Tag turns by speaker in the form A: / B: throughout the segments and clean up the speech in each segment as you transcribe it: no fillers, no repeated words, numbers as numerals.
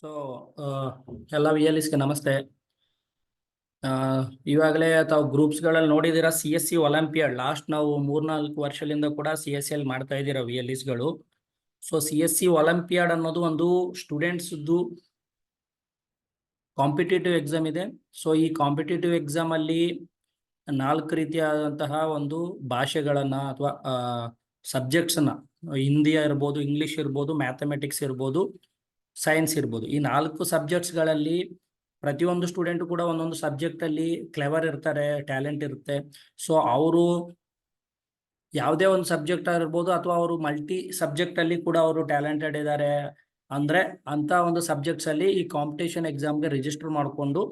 A: So ಎಲ್ಲ V L ಗೆ ನಮಸ್ತೆ. ಇವಾಗಲೇ ತಾವು ಗ್ರೂಪ್ಸ್ಗಳಲ್ಲಿ ನೋಡಿದ್ದೀರಾ, CSC ಒಲಿಂಪಿಯಾಡ್ ಲಾಸ್ಟ್ ನಾವು 3-4 ವರ್ಷದಿಂದ ಕೂಡ CSC ಅಲ್ಲಿ ಮಾಡ್ತಾ ಇದ್ದೀರಾ ವಿ ಎಲ್ ಗಳು. ಸೊ CSC ಒಲಿಂಪಿಯಾಡ್ ಅನ್ನೋದು ಒಂದು ಸ್ಟೂಡೆಂಟ್ಸ್ದು ಕಾಂಪಿಟೇಟಿವ್ ಎಕ್ಸಾಮ್ ಇದೆ. ಸೊ ಈ ಕಾಂಪಿಟೇಟಿವ್ ಎಕ್ಸಾಮ್ ಅಲ್ಲಿ 4 ರೀತಿಯಾದಂತಹ ಒಂದು ಭಾಷೆಗಳನ್ನ ಅಥವಾ ಸಬ್ಜೆಕ್ಟ್ಸ್ನ, ಹಿಂದಿ ಇರ್ಬೋದು, ಇಂಗ್ಲಿಷ್ ಇರ್ಬೋದು, ಮ್ಯಾಥಮೆಟಿಕ್ಸ್ ಇರ್ಬೋದು, ಸೈನ್ಸ್ ಇರ್ಬೋದು, ಈ 4 ಸಬ್ಜೆಕ್ಟ್ಸ್ಗಳಲ್ಲಿ ಪ್ರತಿಯೊಂದು ಸ್ಟೂಡೆಂಟ್ ಕೂಡ ಒಂದೊಂದು ಸಬ್ಜೆಕ್ಟ್ ಅಲ್ಲಿ ಕ್ಲೆವರ್ ಇರ್ತಾರೆ, ಟ್ಯಾಲೆಂಟ್ ಇರುತ್ತೆ. ಸೊ ಅವರು ಯಾವುದೇ ಒಂದು ಸಬ್ಜೆಕ್ಟ್ ಆಗಿರ್ಬೋದು ಅಥವಾ ಅವರು ಮಲ್ಟಿ ಸಬ್ಜೆಕ್ಟ್ ಅಲ್ಲಿ ಕೂಡ ಅವರು ಟ್ಯಾಲೆಂಟೆಡ್ ಇದ್ದಾರೆ ಅಂದ್ರೆ ಅಂತ ಒಂದು ಸಬ್ಜೆಕ್ಟ್ಸ್ ಅಲ್ಲಿ ಈ ಕಾಂಪಿಟೇಷನ್ ಎಕ್ಸಾಮ್ಗೆ ರಿಜಿಸ್ಟರ್ ಮಾಡಿಕೊಂಡು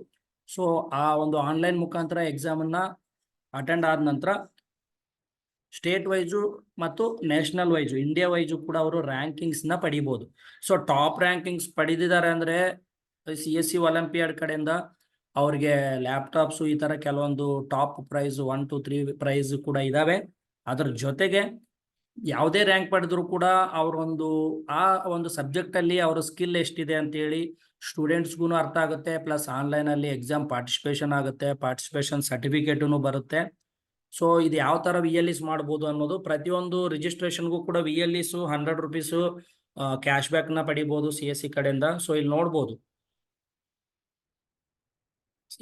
A: ಸೊ ಆ ಒಂದು ಆನ್ಲೈನ್ ಮುಖಾಂತರ ಎಕ್ಸಾಮ್ ಅನ್ನ ಅಟೆಂಡ್ ಆದ ನಂತರ ಸ್ಟೇಟ್ ವೈಸು ಮತ್ತು ನ್ಯಾಷನಲ್ ವೈಸು, ಇಂಡಿಯಾ ವೈಸು ಕೂಡ ಅವರು ರ್ಯಾಂಕಿಂಗ್ಸ್ ನ ಪಡಿಬಹುದು. ಸೊ ಟಾಪ್ ರ್ಯಾಂಕಿಂಗ್ಸ್ ಪಡೆದಿದ್ದಾರೆ ಅಂದ್ರೆ CSC ಒಲಿಂಪಿಯಾಡ್ ಕಡೆಯಿಂದ ಅವ್ರಿಗೆ ಲ್ಯಾಪ್ಟಾಪ್ಸ್ ಈ ತರ ಕೆಲವೊಂದು ಟಾಪ್ ಪ್ರೈಸ್ 1 to 3 ಪ್ರೈಸ್ ಕೂಡ ಇದಾವೆ. ಅದ್ರ ಜೊತೆಗೆ ಯಾವುದೇ ರ್ಯಾಂಕ್ ಪಡೆದ್ರು ಕೂಡ ಅವರೊಂದು ಆ ಒಂದು ಸಬ್ಜೆಕ್ಟ್ ಅಲ್ಲಿ ಅವರ ಸ್ಕಿಲ್ ಎಷ್ಟಿದೆ ಅಂತೇಳಿ ಸ್ಟೂಡೆಂಟ್ಸ್ಗೂ ಅರ್ಥ ಆಗುತ್ತೆ. ಪ್ಲಸ್ ಆನ್ಲೈನ್ ಅಲ್ಲಿ ಎಕ್ಸಾಮ್ ಪಾರ್ಟಿಸಿಪೇಷನ್ ಆಗುತ್ತೆ, ಪಾರ್ಟಿಸಿಪೇಷನ್ ಸರ್ಟಿಫಿಕೇಟು ಬರುತ್ತೆ. ಸೊ ಇದು ಯಾವ ತರ VLEs ಮಾಡ್ಬೋದು ಅನ್ನೋದು, ಪ್ರತಿಯೊಂದು ರಿಜಿಸ್ಟ್ರೇಷನ್ಗೂ ಕೂಡ VLEs 100 ರೂಪೀಸ್ ಕ್ಯಾಶ್ ಬ್ಯಾಕ್ ನ ಪಡಿಬಹುದು CSC ಕಡೆಯಿಂದ. ಸೊ ಇಲ್ಲಿ ನೋಡ್ಬೋದು,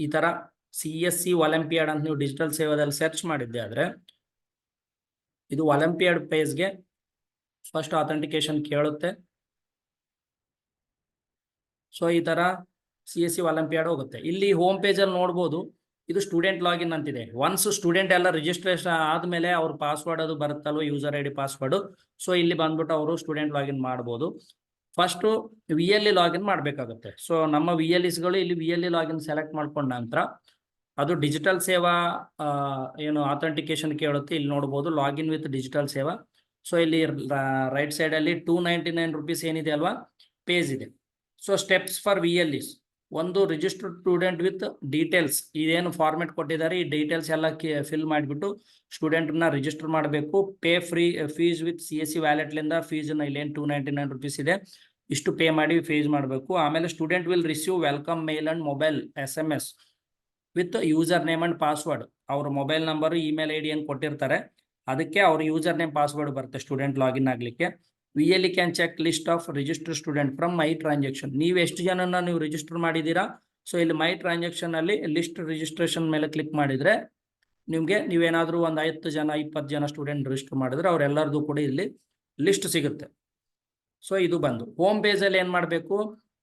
A: ಈ ತರ CSC ಒಲಿಂಪಿಯಾಡ್ ಅಂತ ನೀವು ಡಿಜಿಟಲ್ ಸೇವಾದಲ್ಲಿ ಸರ್ಚ್ ಮಾಡಿದ್ದೆ ಆದ್ರೆ ಇದು ಒಲಿಂಪಿಯಾಡ್ ಪೇಜ್ಗೆ ಫಸ್ಟ್ ಅಥೆಂಟಿಕೇಶನ್ ಕೇಳುತ್ತೆ. ಸೊ ಈ ತರ CSC ಒಲಿಂಪಿಯಾಡ್ ಹೋಗುತ್ತೆ. ಇಲ್ಲಿ ಹೋಮ್ ಪೇಜ್ ಅಲ್ಲಿ ನೋಡ್ಬೋದು, ಇದು ಸ್ಟೂಡೆಂಟ್ ಲಾಗಿನ್ ಅಂತಿದೆ. ಒನ್ಸ್ ಸ್ಟೂಡೆಂಟ್ ಎಲ್ಲ ರಿಜಿಸ್ಟ್ರೇಷನ್ ಆದ್ಮೇಲೆ ಅವ್ರ ಪಾಸ್ವರ್ಡ್ ಅದು ಬರುತ್ತಲ್ವ, ಯೂಸರ್ ID ಪಾಸ್ವರ್ಡ್. ಸೊ ಇಲ್ಲಿ ಬಂದ್ಬಿಟ್ಟು ಅವರು ಸ್ಟೂಡೆಂಟ್ ಲಾಗಿನ್ ಮಾಡ್ಬೋದು. ಫಸ್ಟ್ VLE ಲಾಗಿನ್ ಮಾಡ್ಬೇಕಾಗುತ್ತೆ. ಸೊ ನಮ್ಮ VLEsಗಳು ಇಲ್ಲಿ VLE ಲಾಗಿನ್ ಸೆಲೆಕ್ಟ್ ಮಾಡ್ಕೊಂಡ ನಂತರ ಅದು ಡಿಜಿಟಲ್ ಸೇವಾ ಏನು ಅಥೆಂಟಿಕೇಶನ್ ಕೇಳುತ್ತೆ. ಇಲ್ಲಿ ನೋಡ್ಬೋದು ಲಾಗಿನ್ ವಿತ್ ಡಿಜಿಟಲ್ ಸೇವಾ. ಸೊ ಇಲ್ಲಿ ರೈಟ್ ಸೈಡ್ ಅಲ್ಲಿ 299 ರೂಪೀಸ್ ಏನಿದೆ ಅಲ್ವಾ ಪೇಜ್ ಇದೆ. ಸೊ ಸ್ಟೆಪ್ಸ್ ಫಾರ್ VLEs, ಒಂದು ರಿಜಿಸ್ಟರ್ಡ್ ಸ್ಟೂಡೆಂಟ್ ವಿತ್ ಡೀಟೇಲ್ಸ್, ಇದೇನು ಫಾರ್ಮೆಟ್ ಕೊಟ್ಟಿದ್ದಾರೆ ಈ ಡೀಟೇಲ್ಸ್ ಎಲ್ಲ ಫಿಲ್ ಮಾಡಿಬಿಟ್ಟು ಸ್ಟೂಡೆಂಟ್ನ ರಿಜಿಸ್ಟರ್ ಮಾಡಬೇಕು. ಪೇ ಫೀಸ್ ವಿತ್ CSC ವ್ಯಾಲೆಟ್ಲಿಂದ ಫೀಸ್ನ ಇಲ್ಲೇನು 299 ರೂಪೀಸ್ ಇದೆ, ಇಷ್ಟು ಪೇ ಮಾಡಿ ಫೀಸ್ ಮಾಡಬೇಕು. ಆಮೇಲೆ student will receive welcome mail and mobile SMS with username and password. ಅವ್ರ ಮೊಬೈಲ್ ನಂಬರ್, ಇಮೇಲ್ ID ಏನು ಕೊಟ್ಟಿರ್ತಾರೆ ಅದಕ್ಕೆ ಅವ್ರ ಯೂಸರ್ ನೇಮ್ ಪಾಸ್ವರ್ಡ್ ಬರುತ್ತೆ ಸ್ಟೂಡೆಂಟ್ ಲಾಗಿನ್ ಆಗ್ಲಿಕ್ಕೆ. VLE can check list of register student from my transaction. ನೀವು ಎಷ್ಟು ಜನನ ನೀವು ರಿಜಿಸ್ಟರ್ ಮಾಡಿದ್ದೀರಾ, ಸೊ ಇಲ್ಲಿ ಮೈ ಟ್ರಾನ್ಸಾಕ್ಷನ್ ಅಲ್ಲಿ ಲಿಸ್ಟ್ ರಿಜಿಸ್ಟ್ರೇಷನ್ ಮೇಲೆ ಕ್ಲಿಕ್ ಮಾಡಿದ್ರೆ ನಿಮ್ಗೆ ನೀವೇನಾದ್ರೂ ಒಂದು 10 ಜನ 20 ಜನ ಸ್ಟೂಡೆಂಟ್ ರಿಜಿಸ್ಟರ್ ಮಾಡಿದ್ರೆ ಅವರೆಲ್ಲರದು ಕೂಡ ಇಲ್ಲಿ ಲಿಸ್ಟ್ ಸಿಗುತ್ತೆ. ಸೊ ಇದು ಬಂದು ಹೋಮ್ ಪೇಜ್ ಅಲ್ಲಿ ಏನ್ ಮಾಡಬೇಕು,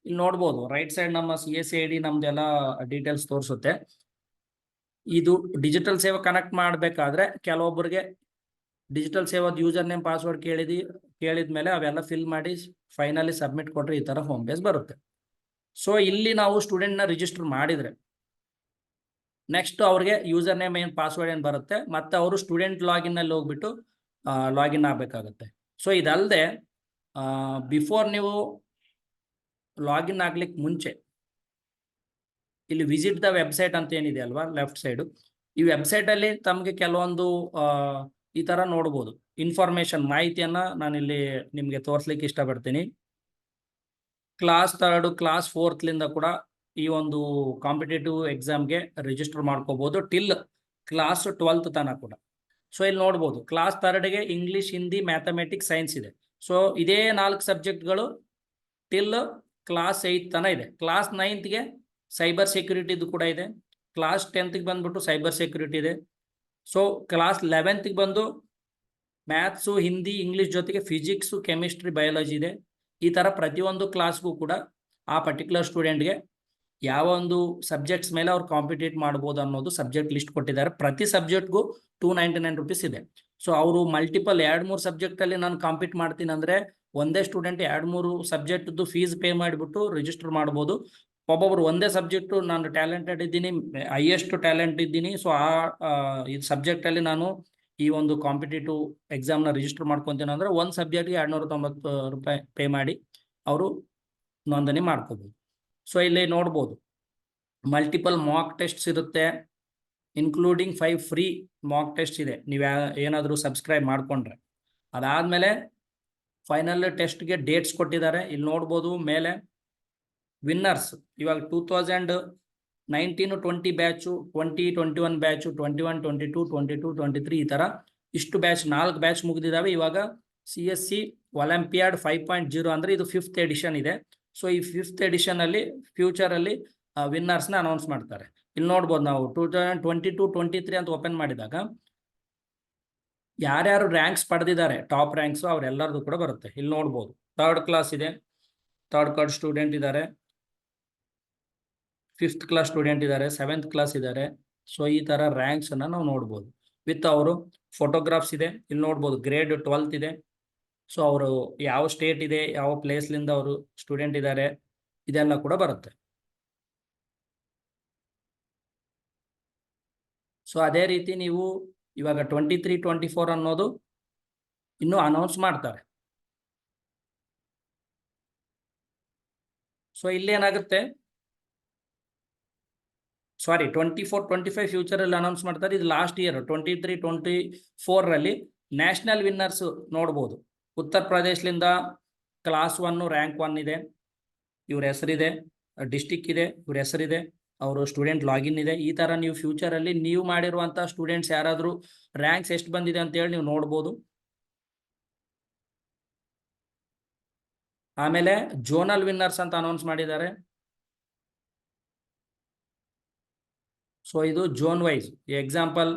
A: ಇಲ್ಲಿ ನೋಡ್ಬೋದು ರೈಟ್ ಸೈಡ್ ನಮ್ಮ CSC ID ನಮ್ದೆಲ್ಲ ಡೀಟೇಲ್ಸ್ ತೋರಿಸುತ್ತೆ. ಇದು ಡಿಜಿಟಲ್ ಸೇವೆ ಕನೆಕ್ಟ್ ಮಾಡಬೇಕಾದ್ರೆ ಕೆಲವೊಬ್ಬರಿಗೆ ಡಿಜಿಟಲ್ ಸೇವಾದ ಯೂಸರ್ ನೇಮ್ ಪಾಸ್ವರ್ಡ್ ಕೇಳಿದ್ಮೇಲೆ ಅವೆಲ್ಲ ಫಿಲ್ ಮಾಡಿ ಫೈನಲಿ ಸಬ್ಮಿಟ್ ಕೊಟ್ರೆ ಈ ತರ ಹೋಮ್ ಪೇಜ್ ಬರುತ್ತೆ. ಸೊ ಇಲ್ಲಿ ನಾವು ಸ್ಟೂಡೆಂಟ್ ನ ರಿಜಿಸ್ಟರ್ ಮಾಡಿದ್ರೆ ನೆಕ್ಸ್ಟ್ ಅವ್ರಿಗೆ ಯೂಸರ್ ನೇಮ್ ಏನು ಪಾಸ್ವರ್ಡ್ ಏನು ಬರುತ್ತೆ, ಮತ್ತೆ ಅವರು ಸ್ಟೂಡೆಂಟ್ ಲಾಗಿನ್ ಅಲ್ಲಿ ಹೋಗ್ಬಿಟ್ಟು ಲಾಗಿನ್ ಆಗ್ಬೇಕಾಗತ್ತೆ. ಸೊ ಇದಲ್ಲದೆ ಬಿಫೋರ್ ನೀವು ಲಾಗಿನ್ ಆಗ್ಲಿಕ್ಕೆ ಮುಂಚೆ ಇಲ್ಲಿ ವಿಸಿಟ್ ದ ವೆಬ್ಸೈಟ್ ಅಂತ ಏನಿದೆ ಅಲ್ವಾ ಲೆಫ್ಟ್ ಸೈಡ್, ಈ ವೆಬ್ಸೈಟ್ ಅಲ್ಲಿ ತಮಗೆ ಕೆಲವೊಂದು ಈ ತರ ನೋಡ್ಬೋದು ಇನ್ಫಾರ್ಮೇಶನ್ ಮಾಹಿತಿಯನ್ನ ನಾನು ಇಲ್ಲಿ ನಿಮ್ಗೆ ತೋರಿಸ್ಲಿಕ್ಕೆ ಇಷ್ಟಪಡ್ತೀನಿ. ಕ್ಲಾಸ್ 3, ಕ್ಲಾಸ್ 4 ಕೂಡ ಈ ಒಂದು ಕಾಂಪಿಟೇಟಿವ್ ಎಕ್ಸಾಮ್ಗೆ ರಿಜಿಸ್ಟರ್ ಮಾಡ್ಕೋಬಹುದು ಟಿಲ್ ಕ್ಲಾಸ್ 12th ತನಕ ಕೂಡ. ಸೊ ಇಲ್ಲಿ ನೋಡ್ಬೋದು ಕ್ಲಾಸ್ 3ಗೆ ಇಂಗ್ಲಿಷ್, ಹಿಂದಿ, ಮ್ಯಾಥಮೆಟಿಕ್ಸ್, ಸೈನ್ಸ್ ಇದೆ. ಸೊ ಇದೇ 4 ಸಬ್ಜೆಕ್ಟ್ಗಳು ಟಿಲ್ ಕ್ಲಾಸ್ 8 ತನಕ ಇದೆ. ಕ್ಲಾಸ್ 9ಗೆ ಸೈಬರ್ ಸೆಕ್ಯೂರಿಟಿದು ಕೂಡ ಇದೆ. ಕ್ಲಾಸ್ 10ಗೆ ಬಂದ್ಬಿಟ್ಟು ಸೈಬರ್ ಸೆಕ್ಯೂರಿಟಿ ಇದೆ. ಸೊ ಕ್ಲಾಸ್ 11ಗೆ ಬಂದು ಮ್ಯಾಥ್ಸು, ಹಿಂದಿ, ಇಂಗ್ಲಿಷ್ ಜೊತೆಗೆ ಫಿಸಿಕ್ಸು, ಕೆಮಿಸ್ಟ್ರಿ, ಬಯಾಲಜಿ ಇದೆ. ಈ ತರ ಪ್ರತಿಯೊಂದು ಕ್ಲಾಸ್ಗೂ ಕೂಡ ಆ ಪರ್ಟಿಕ್ಯುಲರ್ ಸ್ಟೂಡೆಂಟ್ಗೆ ಯಾವ ಒಂದು ಸಬ್ಜೆಕ್ಟ್ಸ್ ಮೇಲೆ ಅವ್ರು ಕಾಂಪಿಟೇಟ್ ಮಾಡ್ಬೋದು ಅನ್ನೋದು ಸಬ್ಜೆಕ್ಟ್ ಲಿಸ್ಟ್ ಕೊಟ್ಟಿದ್ದಾರೆ. ಪ್ರತಿ ಸಬ್ಜೆಕ್ಟ್ಗೂ 299 ರೂಪೀಸ್ ಇದೆ. ಸೊ ಅವರು ಮಲ್ಟಿಪಲ್ 2-3 ಸಬ್ಜೆಕ್ಟ್ ಅಲ್ಲಿ ನಾನು ಕಾಂಪೀಟ್ ಮಾಡ್ತೀನಿ ಅಂದ್ರೆ ಒಂದೇ ಸ್ಟೂಡೆಂಟ್ 2-3 ಸಬ್ಜೆಕ್ಟ್ದು ಫೀಸ್ ಪೇ ಮಾಡಿಬಿಟ್ಟು ರಿಜಿಸ್ಟರ್ ಮಾಡ್ಬೋದು. ಒಬ್ಬೊಬ್ರು ಒಂದೇ ಸಬ್ಜೆಕ್ಟ್ ನಾನು ಟ್ಯಾಲೆಂಟೆಡ್ ಇದ್ದೀನಿ, ಹೈಯೆಸ್ಟ್ ಟ್ಯಾಲೆಂಟ್ ಇದ್ದೀನಿ, ಸೊ ಈ ಸಬ್ಜೆಕ್ಟ್ ಅಲ್ಲಿ ನಾನು ಈ ಒಂದು ಕಾಂಪಿಟೇಟಿವ್ ಎಕ್ಸಾಮ್ನ ರಿಜಿಸ್ಟರ್ ಮಾಡ್ಕೊತೀನಿ ಅಂದ್ರೆ ಒಂದು ಸಬ್ಜೆಕ್ಟ್ಗೆ 290 ರೂಪಾಯಿ ಪೇ ಮಾಡಿ ಅವರು ನೋಂದಣಿ ಮಾಡ್ಕೋಬಹುದು. ಸೊ ಇಲ್ಲಿ ನೋಡ್ಬೋದು ಮಲ್ಟಿಪಲ್ ಮಾಕ್ ಟೆಸ್ಟ್ಸ್ ಇರುತ್ತೆ, ಇನ್ಕ್ಲೂಡಿಂಗ್ 5 ಫ್ರೀ ಮಾಕ್ ಟೆಸ್ಟ್ ಇದೆ ನೀವು ಏನಾದರೂ ಸಬ್ಸ್ಕ್ರೈಬ್ ಮಾಡ್ಕೊಂಡ್ರೆ. ಅದಾದ್ಮೇಲೆ ಫೈನಲ್ ಟೆಸ್ಟ್ಗೆ ಡೇಟ್ಸ್ ಕೊಟ್ಟಿದ್ದಾರೆ. ಇಲ್ಲಿ ನೋಡ್ಬೋದು ಮೇಲೆ ವಿನ್ನರ್ಸ್ ಇವಾಗ 2019-20 ಬ್ಯಾಚು, 2021 ಬ್ಯಾಚು, 21, 22, 22, 23 ಈ ತರ ಇಷ್ಟು ಬ್ಯಾಚ್ 4 ಬ್ಯಾಚ್ ಮುಗಿದಿದ್ದಾವೆ. ಇವಾಗ CSC ಒಲಿಂಪಿಯಾಡ್ 5.0 ಅಂದ್ರೆ ಇದು 5th ಎಡಿಷನ್ ಇದೆ. ಸೊ ಈ 5th ಎಡಿಷನ್ ಅಲ್ಲಿ ಫ್ಯೂಚರ್ ಅಲ್ಲಿ ವಿನ್ನರ್ಸ್ ನ ಅನೌನ್ಸ್ ಮಾಡ್ತಾರೆ. ಇಲ್ಲಿ ನೋಡ್ಬೋದು ನಾವು 2022-23 ಅಂತ ಓಪನ್ ಮಾಡಿದಾಗ ಯಾರ್ಯಾರು ರ್ಯಾಂಕ್ಸ್ ಪಡೆದಿದ್ದಾರೆ ಟಾಪ್ ರ್ಯಾಂಕ್ಸ್ ಅವರೆಲ್ಲರದು ಕೂಡ ಬರುತ್ತೆ. ಇಲ್ಲಿ ನೋಡ್ಬೋದು 3rd ಕ್ಲಾಸ್ ಇದೆ, 3rd ಕ್ಲಾಸ್ ಸ್ಟೂಡೆಂಟ್ ಇದ್ದಾರೆ, 5th ಕ್ಲಾಸ್ ಸ್ಟೂಡೆಂಟ್ ಇದ್ದಾರೆ, 7th ಕ್ಲಾಸ್ ಇದ್ದಾರೆ. ಸೊ ಈ ತರ ರ್ಯಾಂಕ್ಸ್ ಅನ್ನ ನಾವು ನೋಡ್ಬೋದು. ವಿತ್ ಅವರು ಫೋಟೋಗ್ರಾಫ್ಸ್ ಇದೆ. ಇಲ್ಲಿ ನೋಡ್ಬೋದು ಗ್ರೇಡ್ 12th ಇದೆ. ಸೊ ಅವರು ಯಾವ ಸ್ಟೇಟ್ ಇದೆ, ಯಾವ ಪ್ಲೇಸ್ಲಿಂದ ಅವರು ಸ್ಟೂಡೆಂಟ್ ಇದ್ದಾರೆ, ಇದೆಲ್ಲ ಕೂಡ ಬರುತ್ತೆ. ಸೊ ಅದೇ ರೀತಿ ನೀವು ಇವಾಗ 23-24 ಅನ್ನೋದು ಇನ್ನೂ ಅನೌನ್ಸ್ ಮಾಡ್ತಾರೆ. ಸೊ ಇಲ್ಲಿ ಏನಾಗುತ್ತೆ, ಸಾರಿ 24-25 ಫ್ಯೂಚರ್ ಅಲ್ಲಿ ಅನೌನ್ಸ್ ಮಾಡ್ತಾರೆ. ಇದು ಲಾಸ್ಟ್ ಇಯರ್ 23-24 ರಲ್ಲಿ ನ್ಯಾಷನಲ್ ವಿನ್ನರ್ಸ್ ನೋಡ್ಬೋದು. ಉತ್ತರ ಪ್ರದೇಶದಿಂದ ಕ್ಲಾಸ್ 1 ರ್ಯಾಂಕ್ 1 ಇದೆ, ಇವ್ರ ಹೆಸರಿದೆ, ಡಿಸ್ಟಿಕ್ ಇದೆ, ಇವ್ರ ಹೆಸರಿದೆ, ಅವರು ಸ್ಟೂಡೆಂಟ್ ಲಾಗಿನ್ ಇದೆ. ಈ ತರ ನೀವು ಫ್ಯೂಚರ್ ಅಲ್ಲಿ ನೀವು ಮಾಡಿರುವಂತ ಸ್ಟೂಡೆಂಟ್ಸ್ ಯಾರಾದ್ರೂ ರ್ಯಾಂಕ್ಸ್ ಎಷ್ಟು ಬಂದಿದೆ ಅಂತ ಹೇಳಿ ನೀವು ನೋಡ್ಬೋದು. ಆಮೇಲೆ ಜೋನಲ್ ವಿನ್ನರ್ಸ್ ಅಂತ ಅನೌನ್ಸ್ ಮಾಡಿದ್ದಾರೆ. ಸೊ ಇದು ಜೋನ್ ವೈಸ್ ಎಕ್ಸಾಂಪಲ್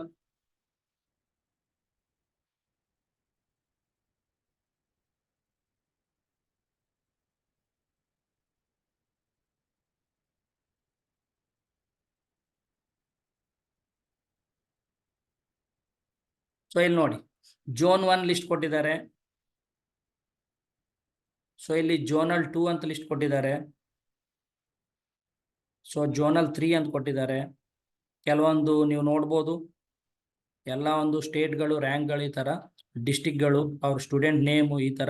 A: ಸೊ ಇಲ್ಲಿ ನೋಡಿ ಜೋನ್ 1 ಲಿಸ್ಟ್ ಕೊಟ್ಟಿದ್ದಾರೆ. ಸೊ ಇಲ್ಲಿ ಜೋನಲ್ 2 ಅಂತ ಲಿಸ್ಟ್ ಕೊಟ್ಟಿದ್ದಾರೆ. ಸೊ ಜೋನಲ್ 3 ಅಂತ ಕೊಟ್ಟಿದ್ದಾರೆ. ಕೆಲವೊಂದು ನೀವು ನೋಡ್ಬೋದು ಎಲ್ಲ ಒಂದು ಸ್ಟೇಟ್ಗಳು ರ್ಯಾಂಕ್ಗಳು, ಈ ತರ ಡಿಸ್ಟಿಕ್ಗಳು, ಅವ್ರ ಸ್ಟೂಡೆಂಟ್ ನೇಮು, ಈ ತರ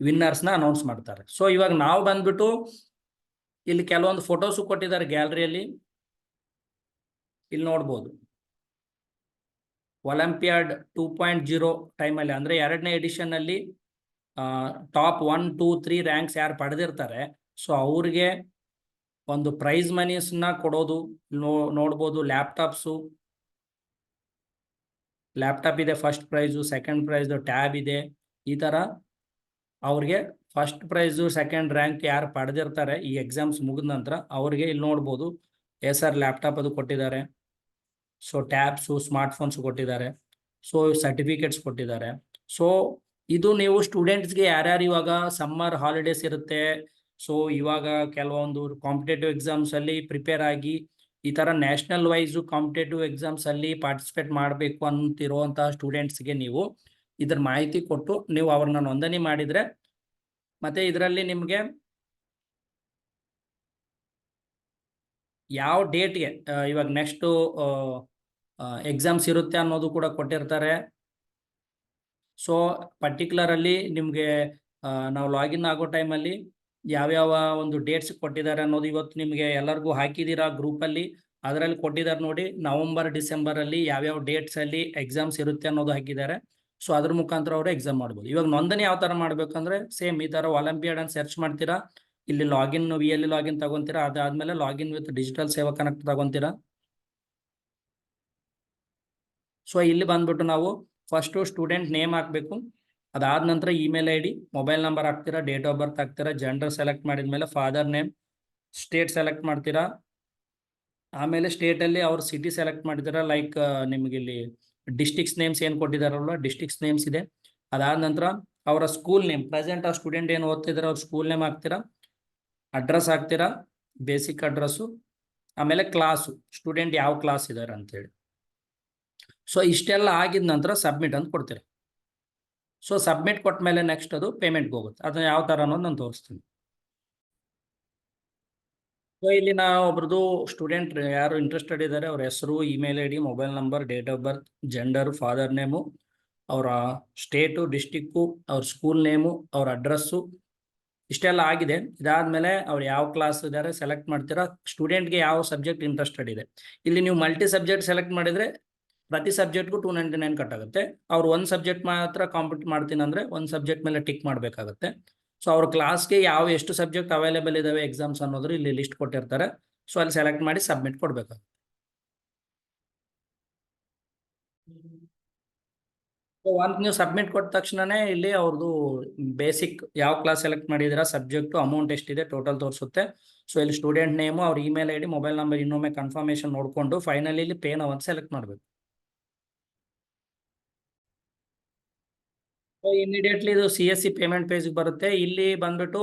A: ವಿನ್ನರ್ಸ್ ನ ಅನೌನ್ಸ್ ಮಾಡ್ತಾರೆ. ಸೊ ಇವಾಗ ನಾವು ಬಂದ್ಬಿಟ್ಟು ಇಲ್ಲಿ ಕೆಲವೊಂದು ಫೋಟೋಸ್ ಕೊಟ್ಟಿದ್ದಾರೆ ಗ್ಯಾಲರಿಯಲ್ಲಿ. ಇಲ್ಲಿ ನೋಡ್ಬೋದು ಒಲಿಂಪಿಯಾಡ್ 2.0 ಟೈಮಲ್ಲಿ ಅಂದ್ರೆ 2ನೇ ಎಡಿಷನ್ ಅಲ್ಲಿ ಟಾಪ್ 1, 2, 3 ರ್ಯಾಂಕ್ಸ್ ಯಾರು ಪಡೆದಿರ್ತಾರೆ ಸೊ ಅವ್ರಿಗೆ ಒಂದು ಪ್ರೈಸ್ ಮನೀಸ್ನ ಕೊಡೋದು ನೋಡ್ಬೋದು. ಲ್ಯಾಪ್ಟಾಪ್ ಇದೆ, first prize, second prize, tab ಇದೆ. ಈ ತರ ಅವ್ರಿಗೆ ಫಸ್ಟ್ ಪ್ರೈಸು, ಸೆಕೆಂಡ್ ರ್ಯಾಂಕ್ ಯಾರು ಪಡೆದಿರ್ತಾರೆ ಈ ಎಕ್ಸಾಮ್ಸ್ ಮುಗಿದ ನಂತರ ಅವ್ರಿಗೆ ಇಲ್ಲಿ ನೋಡ್ಬೋದು SR ಲ್ಯಾಪ್ಟಾಪ್ ಅದು ಕೊಟ್ಟಿದ್ದಾರೆ. ಸೊ ಟ್ಯಾಬ್ಸು, ಸ್ಮಾರ್ಟ್ ಫೋನ್ಸ್ ಕೊಟ್ಟಿದ್ದಾರೆ. ಸೊ ಸರ್ಟಿಫಿಕೇಟ್ಸ್ ಕೊಟ್ಟಿದ್ದಾರೆ. ಸೊ ಇದು ನೀವು ಸ್ಟೂಡೆಂಟ್ಸ್ಗೆ ಯಾರ್ಯಾರು ಇವಾಗ ಸಮ್ಮರ್ ಹಾಲಿಡೇಸ್ ಇರುತ್ತೆ, ಸೊ ಇವಾಗ ಕೆಲವೊಂದು ಕಾಂಪಿಟೇಟಿವ್ ಎಕ್ಸಾಮ್ಸ್ ಅಲ್ಲಿ ಪ್ರಿಪೇರ್ ಆಗಿ ಈ ತರ ನ್ಯಾಷನಲ್ ವೈಸು ಕಾಂಪಿಟೇಟಿವ್ ಎಕ್ಸಾಮ್ಸ್ ಅಲ್ಲಿ ಪಾರ್ಟಿಸಿಪೇಟ್ ಮಾಡಬೇಕು ಅಂತಿರುವಂತಹ ಸ್ಟೂಡೆಂಟ್ಸ್ಗೆ ನೀವು ಇದ್ರ ಮಾಹಿತಿ ಕೊಟ್ಟು ನೀವು ಅವ್ರನ್ನ ನೋಂದಣಿ ಮಾಡಿದ್ರೆ ಮತ್ತೆ ಇದರಲ್ಲಿ ನಿಮಗೆ ಯಾವ ಡೇಟ್ಗೆ ಇವಾಗ ನೆಕ್ಸ್ಟ್ ಎಕ್ಸಾಮ್ಸ್ ಇರುತ್ತೆ ಅನ್ನೋದು ಕೂಡ ಕೊಟ್ಟಿರ್ತಾರೆ. ಸೊ ಪರ್ಟಿಕ್ಯುಲರ್ ಅಲ್ಲಿ ನಿಮಗೆ ನಾವು ಲಾಗಿನ್ ಆಗೋ ಟೈಮಲ್ಲಿ ಯಾವ್ಯಾವ ಒಂದು ಡೇಟ್ಸ್ ಕೊಟ್ಟಿದ್ದಾರೆ ಅನ್ನೋದು ಇವತ್ತು ನಿಮಗೆ ಎಲ್ಲರಿಗೂ ಹಾಕಿದ್ದೀರಾ ಗ್ರೂಪಲ್ಲಿ, ಅದರಲ್ಲಿ ಕೊಟ್ಟಿದ್ದಾರೆ ನೋಡಿ. ನವೆಂಬರ್, ಡಿಸೆಂಬರ್ ಅಲ್ಲಿ ಯಾವ್ಯಾವ ಡೇಟ್ಸ್ ಅಲ್ಲಿ ಎಕ್ಸಾಮ್ಸ್ ಇರುತ್ತೆ ಅನ್ನೋದು ಹಾಕಿದ್ದಾರೆ. ಸೊ ಅದ್ರ ಮುಖಾಂತರ ಅವರು ಎಕ್ಸಾಮ್ ಮಾಡ್ಬೋದು. ಇವಾಗ ನೋಂದಣಿ ಯಾವ ತರ ಮಾಡ್ಬೇಕಂದ್ರೆ ಸೇಮ್ ಈ ತರ ಒಲಿಂಪಿಯಾಡ್ ಅಂತ ಸರ್ಚ್ ಮಾಡ್ತೀರಾ, ಇಲ್ಲಿ ಲಾಗಿನ್ VLE ಲಾಗಿನ್ ತಗೊಂತೀರಾ, ಅದಾದ್ಮೇಲೆ ಲಾಗಿನ್ ವಿತ್ ಡಿಜಿಟಲ್ ಸೇವಾ ಕನೆಕ್ಟ್ ತಗೊಂತೀರಾ. ಸೊ ಇಲ್ಲಿ ಬಂದ್ಬಿಟ್ಟು ನಾವು ಫಸ್ಟ್ ಸ್ಟೂಡೆಂಟ್ ನೇಮ್ ಹಾಕ್ಬೇಕು. ಅದಾದ ನಂತರ ಇಮೇಲ್ ID, ಮೊಬೈಲ್ ನಂಬರ್ ಹಾಕ್ತೀರಾ, ಡೇಟ್ ಆಫ್ ಬರ್ತ್ ಹಾಕ್ತೀರಾ, ಜೆಂಡರ್ ಸೆಲೆಕ್ಟ್ ಮಾಡಿದ್ಮೇಲೆ ಫಾದರ್ ನೇಮ್, ಸ್ಟೇಟ್ ಸೆಲೆಕ್ಟ್ ಮಾಡ್ತೀರಾ. ಆಮೇಲೆ ಸ್ಟೇಟ್ ಅಲ್ಲಿ ಅವ್ರ ಸಿಟಿ ಸೆಲೆಕ್ಟ್ ಮಾಡಿದ್ದೀರಾ. ಲೈಕ್ ನಿಮ್ಗೆ ಇಲ್ಲಿ ಡಿಸ್ಟಿಕ್ಸ್ ನೇಮ್ಸ್ ಏನ್ ಕೊಟ್ಟಿದಾರಲ್ಲ ಡಿಸ್ಟಿಕ್ಸ್ ನೇಮ್ಸ್ ಇದೆ. ಅದಾದ ನಂತರ ಅವರ ಸ್ಕೂಲ್ ನೇಮ್, ಪ್ರೆಸೆಂಟ್ ಆ ಸ್ಟೂಡೆಂಟ್ ಏನು ಓದ್ತಿದಾರೆ ಅವ್ರ ಸ್ಕೂಲ್ ನೇಮ್ ಹಾಕ್ತೀರಾ, ಅಡ್ರೆಸ್ ಹಾಕ್ತೀರಾ, ಬೇಸಿಕ್ ಅಡ್ರೆಸ್ಸು, ಆಮೇಲೆ ಕ್ಲಾಸು, ಸ್ಟೂಡೆಂಟ್ ಯಾವ ಕ್ಲಾಸ್ ಇದ್ದಾರೆ ಅಂತೇಳಿ. ಸೊ ಇಷ್ಟೆಲ್ಲ ಆಗಿದ ನಂತರ ಸಬ್ಮಿಟ್ ಅಂತ ಕೊಡ್ತೀರಾ. ಸೊ ಸಬ್ಮಿಟ್ ಕೊಟ್ಟ ಮೇಲೆ ನೆಕ್ಸ್ಟ್ ಅದು ಪೇಮೆಂಟ್ಗೆ ಹೋಗುತ್ತೆ. ಅದನ್ನ ಯಾವ ತರ ಅನ್ನೋದು ನಾನು ತೋರಿಸ್ತೀನಿ. ಸೊ ಇಲ್ಲಿ ನಾವು ಒಬ್ರದ್ದು ಸ್ಟೂಡೆಂಟ್ ಯಾರು ಇಂಟ್ರೆಸ್ಟೆಡ್ ಇದ್ದಾರೆ ಅವ್ರ ಹೆಸರು, email ID, mobile number, date of birth, gender, father name, ಅವರ ಸ್ಟೇಟು, ಡಿಸ್ಟಿಕ್ಕು, ಅವ್ರ ಸ್ಕೂಲ್ ನೇಮು, ಅವ್ರ ಅಡ್ರೆಸ್ಸು, ಇಷ್ಟೆಲ್ಲ ಆಗಿದೆ. ಇದಾದ್ಮೇಲೆ ಅವ್ರು ಯಾವ ಕ್ಲಾಸ್ ಇದ್ದಾರೆ ಸೆಲೆಕ್ಟ್ ಮಾಡ್ತೀರಾ. ಸ್ಟೂಡೆಂಟ್ಗೆ ಯಾವ ಸಬ್ಜೆಕ್ಟ್ ಇಂಟ್ರೆಸ್ಟೆಡ್ ಇದೆ, ಇಲ್ಲಿ ನೀವು ಮಲ್ಟಿ ಸಬ್ಜೆಕ್ಟ್ ಸೆಲೆಕ್ಟ್ ಮಾಡಿದ್ರೆ ಪ್ರತಿ ಸಬ್ಜೆಕ್ಟ್ಗೂ 299 ಕಟ್ ಆಗುತ್ತೆ. ಅವ್ರು ಒಂದು ಸಬ್ಜೆಕ್ಟ್ ಮಾತ್ರ ಕಾಂಪಿಟ್ ಮಾಡ್ತೀನಿ ಅಂದ್ರೆ ಒಂದು ಸಬ್ಜೆಕ್ಟ್ ಮೇಲೆ ಟಿಕ್ ಮಾಡಬೇಕಾಗುತ್ತೆ. ಸೊ ಅವ್ರ ಕ್ಲಾಸ್ಗೆ ಎಷ್ಟು ಸಬ್ಜೆಕ್ಟ್ ಅವೈಲೇಬಲ್ ಇದಾವೆ ಎಕ್ಸಾಮ್ಸ್ ಅನ್ನೋದ್ರು ಇಲ್ಲಿ ಲಿಸ್ಟ್ ಕೊಟ್ಟಿರ್ತಾರೆ. ಸೊ ಅಲ್ಲಿ ಸೆಲೆಕ್ಟ್ ಮಾಡಿ ಸಬ್ಮಿಟ್ ಕೊಡ್ಬೇಕು. ಒನ್ಸ್ ನೀವು ಸಬ್ಮಿಟ್ ಕೊಟ್ಟ ತಕ್ಷಣನೇ ಇಲ್ಲಿ ಅವ್ರದ್ದು ಬೇಸಿಕ್ ಯಾವ ಕ್ಲಾಸ್ ಸೆಲೆಕ್ಟ್ ಮಾಡಿದಿರಾ, ಸಬ್ಜೆಕ್ಟ್, ಅಮೌಂಟ್ ಎಷ್ಟಿದೆ ಟೋಟಲ್ ತೋರಿಸುತ್ತೆ. ಸೊ ಇಲ್ಲಿ ಸ್ಟೂಡೆಂಟ್ ನೇಮು, ಅವ್ರ ಇಮೇಲ್ ಐಡಿ, ಮೊಬೈಲ್ ನಂಬರ್ ಇನ್ನೊಮ್ಮೆ ಕನ್ಫರ್ಮೇಶನ್ ನೋಡಿಕೊಂಡು ಫೈನಲಿ ಇಲ್ಲಿ ಪೇ ನಾವು ಸೆಲೆಕ್ಟ್ ಮಾಡಬೇಕು. ಇಮಿಡಿಯೇಟ್ಲಿ ಇದು CSC ಪೇಮೆಂಟ್ ಪೇಜ್ಗೆ ಬರುತ್ತೆ. ಇಲ್ಲಿ ಬಂದ್ಬಿಟ್ಟು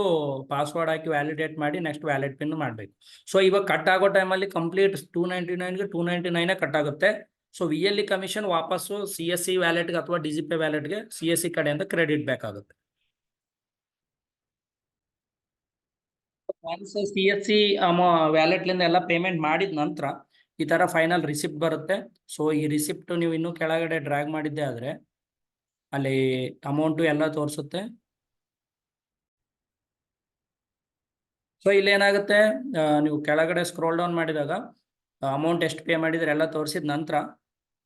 A: ಪಾಸ್ವರ್ಡ್ ಹಾಕಿ ವ್ಯಾಲಿಡೇಟ್ ಮಾಡಿ ನೆಕ್ಸ್ಟ್ ವ್ಯಾಲಿಡ್ ಪಿನ್ ಮಾಡಬೇಕು. ಸೊ ಇವಾಗ ಕಟ್ ಆಗೋ ಟೈಮಲ್ಲಿ ಕಂಪ್ಲೀಟ್ 299ಗೆ 299 ಕಟ್ ಆಗುತ್ತೆ. ಸೊ VLE ಕಮಿಷನ್ ವಾಪಸ್ಸು CSC ವ್ಯಾಲೆಟ್ಗೆ ಅಥವಾ DigiPay ವ್ಯಾಲೆಟ್ಗೆ CSC ಕಡೆಯಿಂದ ಕ್ರೆಡಿಟ್ ಬೇಕಾಗುತ್ತೆ. ಒನ್ಸ್ CSC ವ್ಯಾಲೆಟ್ಲಿಂದ ಎಲ್ಲ ಪೇಮೆಂಟ್ ಮಾಡಿದ ನಂತರ ಈ ತರ ಫೈನಲ್ ರಿಸಿಪ್ಟ್ ಬರುತ್ತೆ. ಸೊ ಈ ರಿಸಿಪ್ಟ್ ನೀವು ಇನ್ನೂ ಕೆಳಗಡೆ ಡ್ರ್ಯಾಗ್ ಮಾಡಿದ್ದೆ ಆದ್ರೆ ಅಲ್ಲಿ ಅಮೌಂಟು ಎಲ್ಲ ತೋರಿಸುತ್ತೆ. ಸೊ ಇಲ್ಲಿ ಏನಾಗುತ್ತೆ, ನೀವು ಕೆಳಗಡೆ ಸ್ಕ್ರೋಲ್ ಡೌನ್ ಮಾಡಿದಾಗ ಅಮೌಂಟ್ ಎಷ್ಟು ಪೇ ಮಾಡಿದ್ರೆ ಎಲ್ಲ ತೋರಿಸಿದ ನಂತರ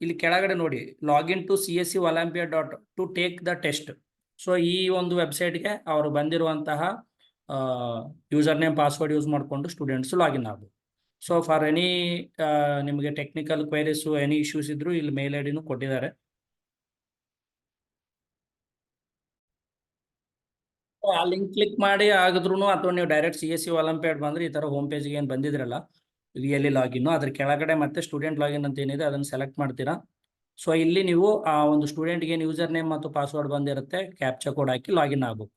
A: ಇಲ್ಲಿ ಕೆಳಗಡೆ ನೋಡಿ, login to CSC Olympiad to take the test. So ಈ ಒಂದು ವೆಬ್ಸೈಟ್ಗೆ ಅವರು ಬಂದಿರುವಂತಹ ಯೂಸರ್ ನೇಮ್ ಪಾಸ್ವರ್ಡ್ ಯೂಸ್ ಮಾಡಿಕೊಂಡು ಸ್ಟೂಡೆಂಟ್ಸ್ ಲಾಗಿನ್ ಆಗ್ಬೋದು. ಸೊ ಫಾರ್ ಎನಿ ನಿಮಗೆ ಟೆಕ್ನಿಕಲ್ ಕ್ವೈರೀಸು ಎನಿ ಇಶ್ಯೂಸ್ ಇದ್ರು ಇಲ್ಲಿ ಮೇಲ್ ಐಡಿನೂ ಕೊಟ್ಟಿದ್ದಾರೆ. ಆ ಲಿಂಕ್ ಕ್ಲಿಕ್ ಮಾಡಿ ಆಗಿದ್ರು ಅಥವಾ ನೀವು ಡೈರೆಕ್ಟ್ CSC Olympiad ಬಂದ್ರೆ ಈ ತರ ಹೋಮ್ ಪೇಜ್ಗೆ ಏನು ಬಂದಿದ್ರಲ್ಲ VLE ಲಾಗಿನ್, ಅದ್ರ ಕೆಳಗಡೆ ಮತ್ತೆ ಸ್ಟೂಡೆಂಟ್ ಲಾಗಿನ್ ಅಂತ ಏನಿದೆ ಅದನ್ನ ಸೆಲೆಕ್ಟ್ ಮಾಡ್ತೀರಾ. ಸೊ ಇಲ್ಲಿ ನೀವು ಆ ಒಂದು ಸ್ಟೂಡೆಂಟ್ಗೆ ಏನು ಯೂಸರ್ ನೇಮ್ ಮತ್ತು ಪಾಸ್ವರ್ಡ್ ಬಂದಿರುತ್ತೆ, ಕ್ಯಾಪ್ಚಾ ಕೋಡ್ ಹಾಕಿ ಲಾಗಿನ್ ಆಗ್ಬೇಕು.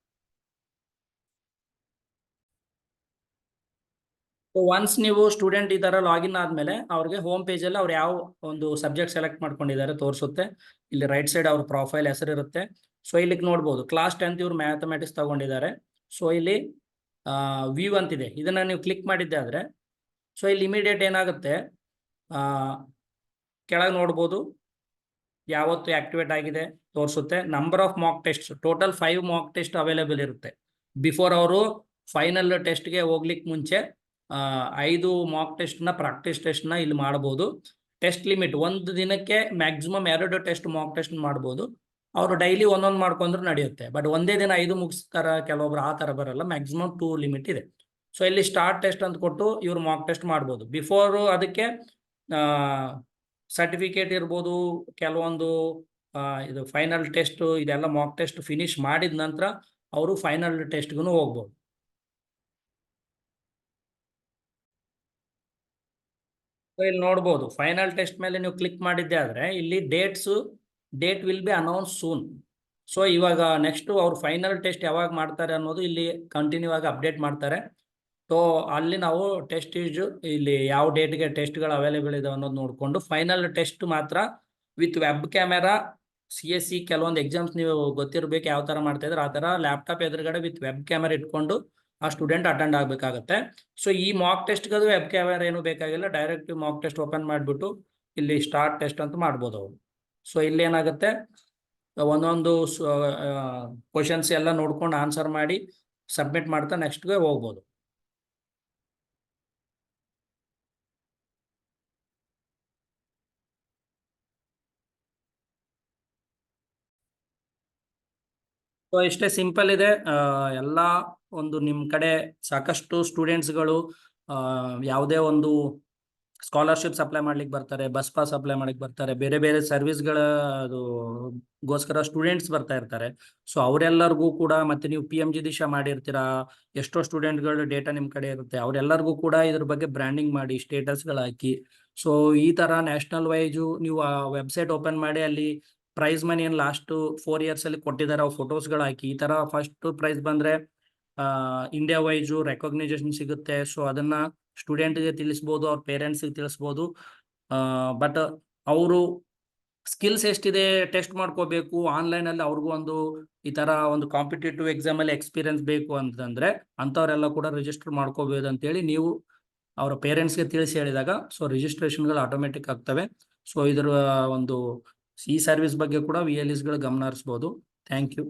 A: ಒನ್ಸ್ ನೀವು ಸ್ಟೂಡೆಂಟ್ ಈ ತರ ಲಾಗಿನ್ ಆದ್ಮೇಲೆ ಅವ್ರಿಗೆ ಹೋಮ್ ಪೇಜ್ ಅಲ್ಲಿ ಅವ್ರು ಯಾವ ಒಂದು ಸಬ್ಜೆಕ್ಟ್ ಸೆಲೆಕ್ಟ್ ಮಾಡ್ಕೊಂಡಿದ್ದಾರೆ ತೋರಿಸುತ್ತೆ. ಇಲ್ಲಿ ರೈಟ್ ಸೈಡ್ ಅವ್ರ ಪ್ರೊಫೈಲ್ ಹೆಸರು ಇರುತ್ತೆ. ಸೊ ಇಲ್ಲಿ ನೋಡ್ಬೋದು ಕ್ಲಾಸ್ 10th ಇವ್ರು ಮ್ಯಾಥಮೆಟಿಕ್ಸ್ ತಗೊಂಡಿದ್ದಾರೆ. ಸೊ ಇಲ್ಲಿ ವ್ಯೂ ಅಂತಿದೆ, ಇದನ್ನ ನೀವು ಕ್ಲಿಕ್ ಮಾಡಿದ್ದೆ ಆದ್ರೆ ಸೊ ಇಲ್ಲಿ ಇಮಿಡಿಯೇಟ್ ಏನಾಗುತ್ತೆ, ಕೆಳಗೆ ನೋಡ್ಬೋದು ಯಾವತ್ತು ಆಕ್ಟಿವೇಟ್ ಆಗಿದೆ ತೋರಿಸುತ್ತೆ. Number of mock test total 5 mock test available ಇರುತ್ತೆ. ಬಿಫೋರ್ ಅವರು ಫೈನಲ್ ಟೆಸ್ಟ್ಗೆ ಹೋಗ್ಲಿಕ್ಕೆ ಮುಂಚೆ 5 ಮಾಕ್ ಟೆಸ್ಟ್ನ ಪ್ರಾಕ್ಟೀಸ್ ಟೆಸ್ಟ್ನ ಇಲ್ಲಿ ಮಾಡ್ಬೋದು. ಟೆಸ್ಟ್ ಲಿಮಿಟ್ ಒಂದು ದಿನಕ್ಕೆ ಮ್ಯಾಕ್ಸಿಮಮ್ 2 ಟೆಸ್ಟ್ ಮಾಕ್ ಟೆಸ್ಟ್ ಮಾಡ್ಬೋದು. ಅವರು ಡೈಲಿ ಒಂದೊಂದು ಮಾಡ್ಕೊಂಡ್ರು ನಡೆಯುತ್ತೆ. ಬಟ್ ಒಂದೇ ದಿನ 5 ಮುಗಿಸ್ತಾರ ಕೆಲವೊಬ್ರು, ಆ ಥರ ಬರಲ್ಲ. ಮ್ಯಾಕ್ಸಿಮಮ್ 2 ಲಿಮಿಟ್ ಇದೆ. ಸೊ ಇಲ್ಲಿ ಸ್ಟಾರ್ಟ್ ಟೆಸ್ಟ್ ಅಂತ ಕೊಟ್ಟು ಇವ್ರು ಮಾಕ್ ಟೆಸ್ಟ್ ಮಾಡ್ಬೋದು. ಬಿಫೋರ್ ಅದಕ್ಕೆ ಸರ್ಟಿಫಿಕೇಟ್ ಇರ್ಬೋದು, ಕೆಲವೊಂದು ಇದು ಫೈನಲ್ ಟೆಸ್ಟ್ ಇದೆಲ್ಲ ಮಾಕ್ ಟೆಸ್ಟ್ ಫಿನಿಶ್ ಮಾಡಿದ ನಂತರ ಅವರು ಫೈನಲ್ ಟೆಸ್ಟ್ಗೂ ಹೋಗ್ಬೋದು. ಇಲ್ಲಿ ನೋಡ್ಬೋದು ಫೈನಲ್ ಟೆಸ್ಟ್ ಮೇಲೆ ನೀವು ಕ್ಲಿಕ್ ಮಾಡಿದ್ದೆ ಆದ್ರೆ ಇಲ್ಲಿ date will be announce soon. So ಇವಾಗ ನೆಕ್ಸ್ಟ್ ಅವ್ರು ಫೈನಲ್ ಟೆಸ್ಟ್ ಯಾವಾಗ ಮಾಡ್ತಾರೆ ಅನ್ನೋದು ಇಲ್ಲಿ ಕಂಟಿನ್ಯೂ ಆಗಿ ಅಪ್ಡೇಟ್ ಮಾಡ್ತಾರೆ. ಸೊ ಅಲ್ಲಿ ನಾವು ಟೆಸ್ಟ್ ಇಲ್ಲಿ ಯಾವ ಡೇಟ್ಗೆ ಟೆಸ್ಟ್ಗಳು ಅವೈಲೇಬಲ್ ಇದೆ ಅನ್ನೋದು ನೋಡಿಕೊಂಡು ಫೈನಲ್ ಟೆಸ್ಟ್ ಮಾತ್ರ ವಿತ್ ವೆಬ್ ಕ್ಯಾಮೆರಾ CSC ಕೆಲವೊಂದು ಎಕ್ಸಾಮ್ಸ್ ನೀವು ಗೊತ್ತಿರಬೇಕು ಯಾವ ಥರ ಮಾಡ್ತಾ ಇದ್ರೆ ಆ ಥರ ಲ್ಯಾಪ್ಟಾಪ್ ಎದುರುಗಡೆ ವಿತ್ ವೆಬ್ ಕ್ಯಾಮೆರಾ ಇಟ್ಕೊಂಡು ಆ ಸ್ಟೂಡೆಂಟ್ ಅಟೆಂಡ್ ಆಗಬೇಕಾಗತ್ತೆ. ಸೊ ಈ ಮಾಕ್ ಟೆಸ್ಟ್ಗೆ ಅದು ವೆಬ್ ಕ್ಯಾಮೆರಾ ಏನು ಬೇಕಾಗಿಲ್ಲ, ಡೈರೆಕ್ಟ್ ಮಾಕ್ ಟೆಸ್ಟ್ ಓಪನ್ ಮಾಡಿಬಿಟ್ಟು ಇಲ್ಲಿ ಸ್ಟಾರ್ಟ್ ಟೆಸ್ಟ್ ಅಂತ ಮಾಡ್ಬೋದು ಅವರು. ಸೊ ಇಲ್ಲಿ ಏನಾಗುತ್ತೆ, ಒಂದೊಂದು ಕ್ವಶನ್ಸ್ ಎಲ್ಲ ನೋಡ್ಕೊಂಡು ಆನ್ಸರ್ ಮಾಡಿ ಸಬ್ಮಿಟ್ ಮಾಡ್ತಾ ನೆಕ್ಸ್ಟ್ಗೆ ಹೋಗ್ಬೋದು. ಸೊ ಇಷ್ಟೇ ಸಿಂಪಲ್ ಇದೆ. ಎಲ್ಲ ಒಂದು ನಿಮ್ಮ ಕಡೆ ಸಾಕಷ್ಟು ಸ್ಟೂಡೆಂಟ್ಸ್ಗಳು ಯಾವುದೇ ಒಂದು ಸ್ಕಾಲರ್ಶಿಪ್ಸ್ ಅಪ್ಲೈ ಮಾಡ್ಲಿಕ್ಕೆ ಬರ್ತಾರೆ, ಬಸ್ ಪಾಸ್ ಅಪ್ಲೈ ಮಾಡ್ಲಿಕ್ಕೆ ಬರ್ತಾರೆ, ಬೇರೆ ಬೇರೆ ಸರ್ವಿಸ್ಗಳ ಗೋಸ್ಕರ ಸ್ಟೂಡೆಂಟ್ಸ್ ಬರ್ತಾ ಇರ್ತಾರೆ. ಸೊ ಅವರೆಲ್ಲರಿಗೂ ಕೂಡ ಮತ್ತೆ ನೀವು PMG ದಿಶಾ ಮಾಡಿರ್ತೀರಾ, ಎಷ್ಟೋ ಸ್ಟೂಡೆಂಟ್ಗಳು ಡೇಟಾ ನಿಮ್ಮ ಕಡೆ ಇರುತ್ತೆ, ಅವರೆಲ್ಲರಿಗೂ ಕೂಡ ಇದ್ರ ಬಗ್ಗೆ ಬ್ರ್ಯಾಂಡಿಂಗ್ ಮಾಡಿ ಸ್ಟೇಟಸ್ಗಳು ಹಾಕಿ. ಸೊ ಈ ತರ ನ್ಯಾಷನಲ್ ವೈಜು ನೀವು ಆ ವೆಬ್ಸೈಟ್ ಓಪನ್ ಮಾಡಿ ಅಲ್ಲಿ ಪ್ರೈಸ್ ಮನಿ ಏನು ಲಾಸ್ಟ್ 4 years ಅಲ್ಲಿ ಕೊಟ್ಟಿದ್ದಾರೆ ಅವು ಫೋಟೋಸ್ಗಳು ಹಾಕಿ. ಈ ತರ ಫಸ್ಟ್ ಪ್ರೈಸ್ ಬಂದ್ರೆ ಇಂಡಿಯಾ ವೈಜು ರೆಕಗ್ನೈಸೇಷನ್ ಸಿಗುತ್ತೆ. ಸೊ ಅದನ್ನ ಸ್ಟೂಡೆಂಟ್ಗೆ ತಿಳಿಸ್ಬೋದು, ಅವ್ರ ಪೇರೆಂಟ್ಸ್ಗೆ ತಿಳಿಸ್ಬೋದು. ಬಟ್ ಅವರು ಸ್ಕಿಲ್ಸ್ ಎಷ್ಟಿದೆ ಟೆಸ್ಟ್ ಮಾಡ್ಕೋಬೇಕು ಆನ್ಲೈನಲ್ಲಿ. ಅವ್ರಿಗೂ ಒಂದು ಈ ತರ ಒಂದು ಕಾಂಪಿಟೇಟಿವ್ ಎಕ್ಸಾಮಲ್ಲಿ ಎಕ್ಸ್ಪೀರಿಯನ್ಸ್ ಬೇಕು ಅಂತಂದ್ರೆ ಅಂಥವರೆಲ್ಲ ಕೂಡ ರಿಜಿಸ್ಟರ್ ಮಾಡ್ಕೋಬಹುದು ಅಂತೇಳಿ ನೀವು ಅವರ ಪೇರೆಂಟ್ಸ್ಗೆ ತಿಳಿಸಿ ಹೇಳಿದಾಗ ಸೊ ರಿಜಿಸ್ಟ್ರೇಷನ್ಗಳು ಆಟೋಮೆಟಿಕ್ ಆಗ್ತವೆ. ಸೊ ಇದರ ಒಂದು ಈ ಸರ್ವಿಸ್ ಬಗ್ಗೆ ಕೂಡ VLEsಗಳು ಗಮನ ಹರಿಸ್ಬೋದು. Thank you.